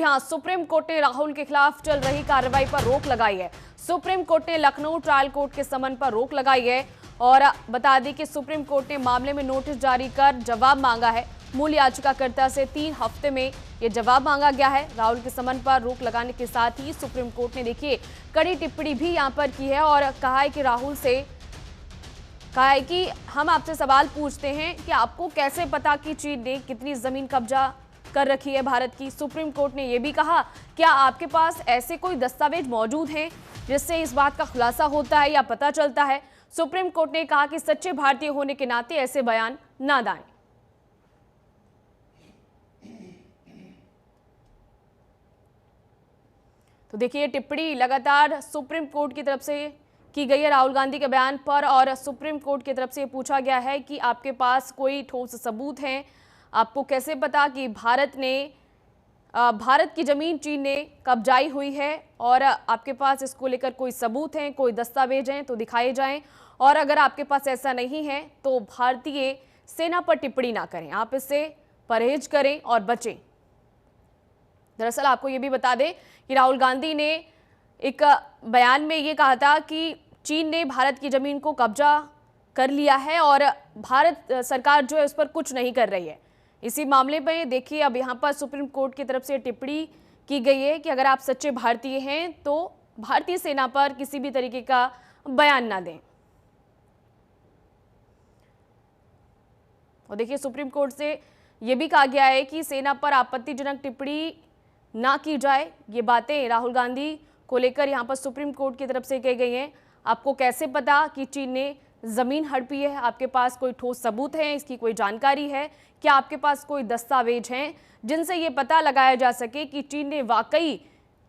जी हां, supreme court ने राहुल के खिलाफ चल रही कार्रवाई पर रोक लगाई है। सुप्रीम कोर्ट ने लखनऊ ट्रायल कोर्ट के समन पर रोक लगाई है और बता दें कि सुप्रीम कोर्ट ने मामले में नोटिस जारी कर जवाब मांगा है। मूल याचिकाकर्ता से 3 हफ्ते में यह जवाब मांगा गया है। राहुल के समन पर रोक लगाने के साथ ही सुप्रीम कोर्ट ने देखिए कड़ी टिप्पणी भी यहां पर की है और कहा है कि राहुल से कहा है कि हम आपसे सवाल पूछते हैं कि आपको कैसे पता कि चीन ने कितनी जमीन कब्जा कर रखी है भारत की। सुप्रीम कोर्ट ने यह भी कहा क्या आपके पास ऐसे कोई दस्तावेज मौजूद हैं जिससे इस बात का खुलासा होता है या पता चलता है। सुप्रीम कोर्ट ने कहा कि सच्चे भारतीय होने के नाते ऐसे बयान ना दें। तो देखिए टिप्पणी लगातार सुप्रीम कोर्ट की तरफ से की गई है राहुल गांधी के बयान पर और सुप्रीम कोर्ट की तरफ से पूछा गया है कि आपके पास कोई ठोस सबूत हैं, आपको कैसे पता कि भारत की जमीन चीन ने कब्जाई हुई है और आपके पास इसको लेकर कोई सबूत हैं, कोई दस्तावेज हैं तो दिखाए जाएं और अगर आपके पास ऐसा नहीं है तो भारतीय सेना पर टिप्पणी ना करें, आप इससे परहेज करें और बचें। दरअसल आपको ये भी बता दें कि राहुल गांधी ने एक बयान में ये कहा था कि चीन ने भारत की जमीन को कब्जा कर लिया है और भारत सरकार जो है उस पर कुछ नहीं कर रही है। इसी मामले में देखिए अब यहाँ पर सुप्रीम कोर्ट की तरफ से टिप्पणी की गई है कि अगर आप सच्चे भारतीय हैं तो भारतीय सेना पर किसी भी तरीके का बयान ना दें। और देखिए सुप्रीम कोर्ट से यह भी कहा गया है कि सेना पर आपत्तिजनक टिप्पणी ना की जाए। ये बातें राहुल गांधी को लेकर यहाँ पर सुप्रीम कोर्ट की तरफ से कही गई हैं। आपको कैसे पता कि चीन ने जमीन हड़पी है, आपके पास कोई ठोस सबूत है, इसकी कोई जानकारी है, क्या आपके पास कोई दस्तावेज हैं जिनसे ये पता लगाया जा सके कि चीन ने वाकई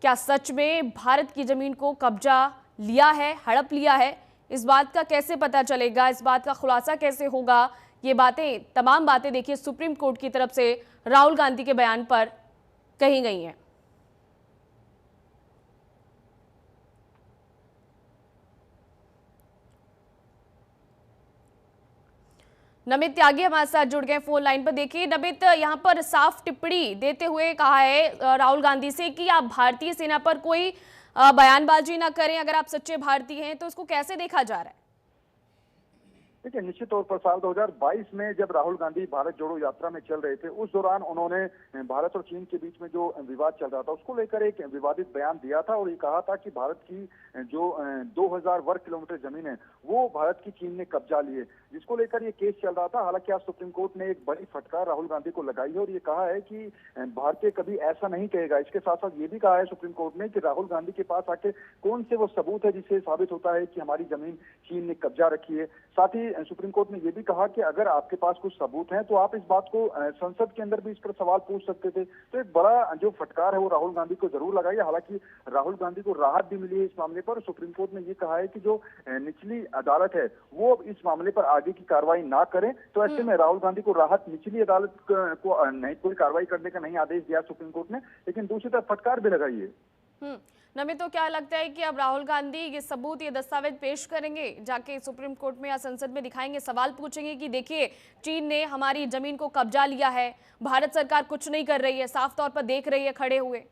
क्या सच में भारत की जमीन को कब्जा लिया है, हड़प लिया है। इस बात का कैसे पता चलेगा, इस बात का खुलासा कैसे होगा, ये बातें तमाम बातें देखिए सुप्रीम कोर्ट की तरफ से राहुल गांधी के बयान पर कही गई हैं। नमित त्यागी हमारे साथ जुड़ गए फोन लाइन पर। देखिए नमित, यहाँ पर साफ टिप्पणी देते हुए कहा है राहुल गांधी से कि आप भारतीय सेना पर कोई बयानबाजी ना करें, अगर आप सच्चे भारतीय हैं तो उसको कैसे देखा जा रहा है? देखिए निश्चित तौर पर साल 2022 में जब राहुल गांधी भारत जोड़ो यात्रा में चल रहे थे उस दौरान उन्होंने भारत और चीन के बीच में जो विवाद चल रहा था उसको लेकर एक विवादित बयान दिया था और ये कहा था कि भारत की जो 2000 वर्ग किलोमीटर जमीन है वो भारत की चीन ने कब्जा ली है, जिसको लेकर ये केस चल रहा था। हालांकि आज सुप्रीम कोर्ट ने एक बड़ी फटकार राहुल गांधी को लगाई है और ये कहा है कि भारतीय कभी ऐसा नहीं कहेगा। इसके साथ साथ ये भी कहा है सुप्रीम कोर्ट ने कि राहुल गांधी के पास आके कौन से वो सबूत है जिससे साबित होता है कि हमारी जमीन चीन ने कब्जा रखी है। साथ ही सुप्रीम कोर्ट ने यह भी कहा कि अगर आपके पास कुछ सबूत हैं तो आप इस बात को संसद के अंदर भी इस पर सवाल पूछ सकते थे। तो एक बड़ा जो फटकार है वो राहुल गांधी को जरूर लगाई है। हालांकि राहुल गांधी को राहत भी मिली है इस मामले पर। सुप्रीम कोर्ट ने यह कहा है कि जो निचली अदालत है वो इस मामले पर आगे की कार्रवाई ना करें। तो ऐसे में राहुल गांधी को राहत, निचली अदालत को नहीं कोई कार्रवाई करने का नहीं आदेश दिया सुप्रीम कोर्ट ने, लेकिन दूसरी तरफ फटकार भी लगाई है। नमित, तो क्या लगता है कि अब राहुल गांधी ये सबूत, ये दस्तावेज पेश करेंगे, जाके सुप्रीम कोर्ट में या संसद में दिखाएंगे, सवाल पूछेंगे कि देखिए चीन ने हमारी जमीन को कब्जा लिया है, भारत सरकार कुछ नहीं कर रही है, साफ तौर पर देख रही है खड़े हुए?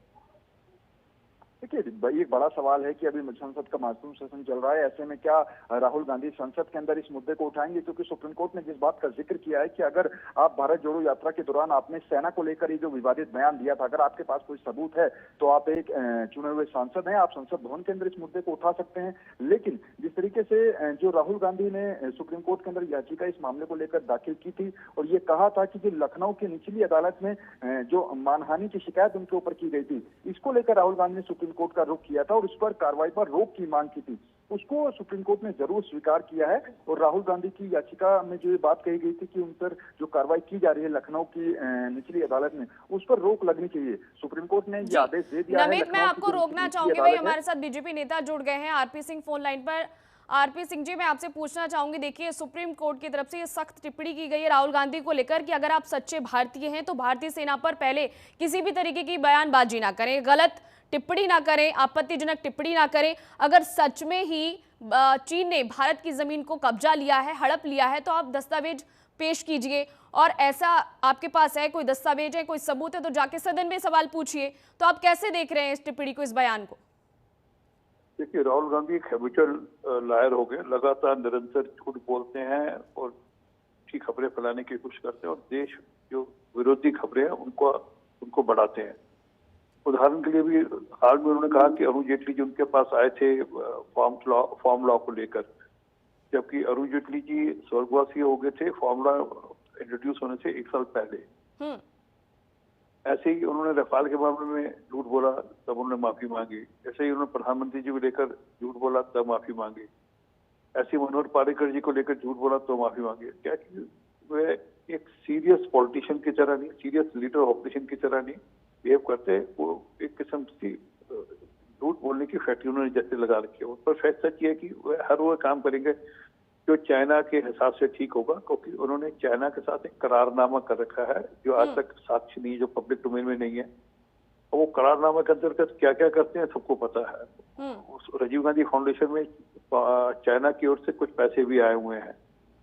देखिए एक बड़ा सवाल है कि अभी संसद का मानसून सेशन चल रहा है, ऐसे में क्या राहुल गांधी संसद के अंदर इस मुद्दे को उठाएंगे? क्योंकि सुप्रीम कोर्ट ने जिस बात का जिक्र किया है कि अगर आप भारत जोड़ो यात्रा के दौरान आपने सेना को लेकर ये जो विवादित बयान दिया था, अगर आपके पास कोई सबूत है तो आप एक चुने हुए सांसद हैं, आप संसद भवन के अंदर इस मुद्दे को उठा सकते हैं। लेकिन जिस तरीके से जो राहुल गांधी ने सुप्रीम कोर्ट के अंदर याचिका इस मामले को लेकर दाखिल की थी और ये कहा था कि जो लखनऊ की निचली अदालत में जो मानहानि की शिकायत उनके ऊपर की गई थी, इसको लेकर राहुल गांधी ने सुप्रीम कोर्ट का रुख किया था और उस पर कार्रवाई पर रोक की मांग की थी, उसको सुप्रीम कोर्ट ने जरूर स्वीकार किया है। और राहुल गांधी की याचिका में जो ये बात कही गई थी कि उन पर जो कार्रवाई की जा रही है लखनऊ की निचली अदालत में, उस पर रोक लगनी चाहिए। सुप्रीम कोर्ट ने ये आदेश दे दिया है। नमित, मैं आपको रोकना चाहूंगी भाई, हमारे साथ बीजेपी नेता जुड़ गए हैं आरपी सिंह फोन लाइन पर। आरपी सिंह जी, मैं आपसे पूछना चाहूंगी, देखिए सुप्रीम कोर्ट की तरफ से ये सख्त टिप्पणी की गई है राहुल गांधी को लेकर कि अगर आप सच्चे भारतीय हैं तो भारतीय सेना पर पहले किसी भी तरीके की बयानबाजी ना करें, गलत टिप्पणी ना करें, आपत्तिजनक टिप्पणी ना करें। अगर सच में ही चीन ने भारत की जमीन को कब्जा लिया है, हड़प लिया है, तो आप दस्तावेज पेश कीजिए, और ऐसा आपके पास है, कोई दस्तावेज है, कोई सबूत है, तो जाके सदन में सवाल पूछिए। तो आप कैसे देख रहे हैं इस टिप्पणी को, इस बयान को? देखिए, राहुल गांधी एक हैबिचुअल लायर हो गए, लगातार निरंतर झूठ बोलते हैं और झूठी खबरें फैलाने की कोशिश करते हैं और देश जो विरोधी खबरें हैं उनको बढ़ाते हैं। उदाहरण के लिए भी हाल में उन्होंने कहा कि अरुण जेटली जी उनके पास आए थे फॉर्म लॉ को लेकर, जबकि अरुण जेटली जी स्वर्गवासी हो गए थे फॉर्म लॉ इंट्रोड्यूस होने से 1 साल पहले। ऐसे ही उन्होंने रफाल के मामले में झूठ बोला, तब उन्होंने माफी मांगी। ऐसे ही उन्होंने प्रधानमंत्री जी को लेकर झूठ बोला, तब माफी मांगी। ऐसे मनोहर पर्रिकर जी को लेकर झूठ बोला तो माफी मांगी। क्या कि वे एक सीरियस पॉलिटिशियन की तरह नहीं, सीरियस लीडर ऑपोजिशन की तरह नहीं बिहेव करते। वो एक किस्म की झूठ बोलने की फैक्ट्री उन्होंने जैसे लगा रखी है। उस पर फैक्ट सच ये है कि वो काम करेंगे जो चाइना के हिसाब से ठीक होगा, क्योंकि उन्होंने चाइना के साथ एक करारनामा कर रखा है जो आज तक साक्ष्य नहीं, जो पब्लिक डोमेन में नहीं है। और वो करारनामा के अंतर्गत क्या क्या करते हैं सबको पता है। उस राजीव गांधी फाउंडेशन में चाइना की ओर से कुछ पैसे भी आए हुए हैं।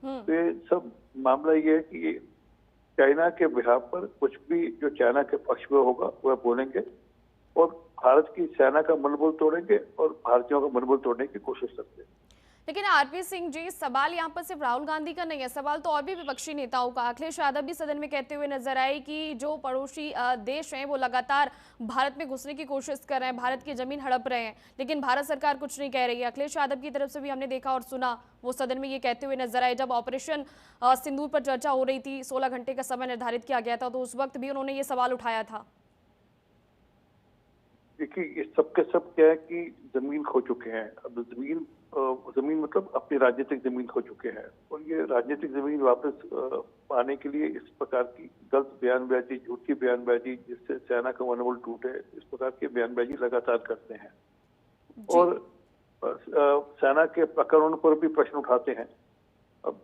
तो ये सब मामला ये है कि चाइना के बिहाफ पर कुछ भी जो चाइना के पक्ष में होगा वह बोलेंगे और भारत की सेना का मनोबल तोड़ेंगे और भारतीयों का मनोबल तोड़ने की कोशिश करते हैं। लेकिन आरपी सिंह जी, सवाल यहाँ पर सिर्फ राहुल गांधी का नहीं है, सवाल तो और भी विपक्षी नेताओं का। अखिलेश यादव भी सदन में कहते हुए नजर आए कि जो पड़ोसी देश हैं वो लगातार भारत में घुसने की कोशिश कर रहे हैं, भारत की जमीन हड़प रहे हैं, लेकिन भारत सरकार कुछ नहीं कह रही है। अखिलेश यादव की तरफ से भी हमने देखा और सुना, वो सदन में ये कहते हुए नजर आए। जब ऑपरेशन सिंदूर पर चर्चा हो रही थी, 16 घंटे का समय निर्धारित किया गया था, तो उस वक्त भी उन्होंने ये सवाल उठाया था। देखिए, ये सबके सब क्या है कि जमीन खो चुके हैं। अब जमीन मतलब अपनी राजनीतिक जमीन खो चुके हैं और ये राजनीतिक जमीन वापस पाने के लिए इस प्रकार की गलत बयानबाजी, झूठी बयानबाजी जिससे सेना का मनोबल टूटे, इस प्रकार की बयानबाजी लगातार करते हैं और सेना के प्रकरणों पर भी प्रश्न उठाते हैं। अब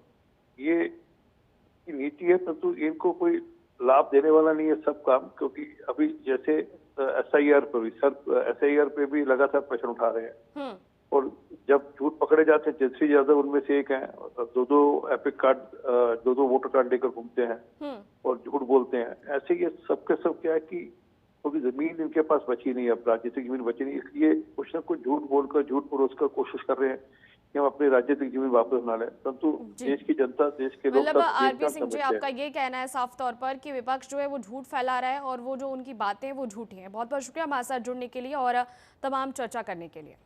ये नीति है, परंतु इनको कोई लाभ देने वाला नहीं है सब काम, क्योंकि अभी जैसे SIR पे भी लगातार प्रश्न उठा रहे हैं और जब झूठ पकड़े जाते हैं, तेजस्वी यादव उनमें से एक हैं, दो एपिक कार्ड, दो वोटर कार्ड लेकर घूमते हैं और झूठ बोलते हैं। ऐसे ये सबके सब क्या है कि क्योंकि जमीन इनके पास बची नहीं है, अब राजनीतिक जमीन बची नहीं, इसलिए कुछ ना कुछ झूठ बोलकर, झूठ परोसकर कोशिश कर रहे हैं कि हम अपनी राजनीतिक जमीन वापस बना लें। परंतु देश की जनता, देश के लोग, मतलब आरपी सिंह जी, आपका ये कहना है साफ तौर पर कि विपक्ष जो है वो झूठ फैला रहा है और वो जो उनकी बातें हैं वो झूठी हैं। बहुत बहुत शुक्रिया हमारे साथ जुड़ने के लिए और तमाम चर्चा करने के लिए।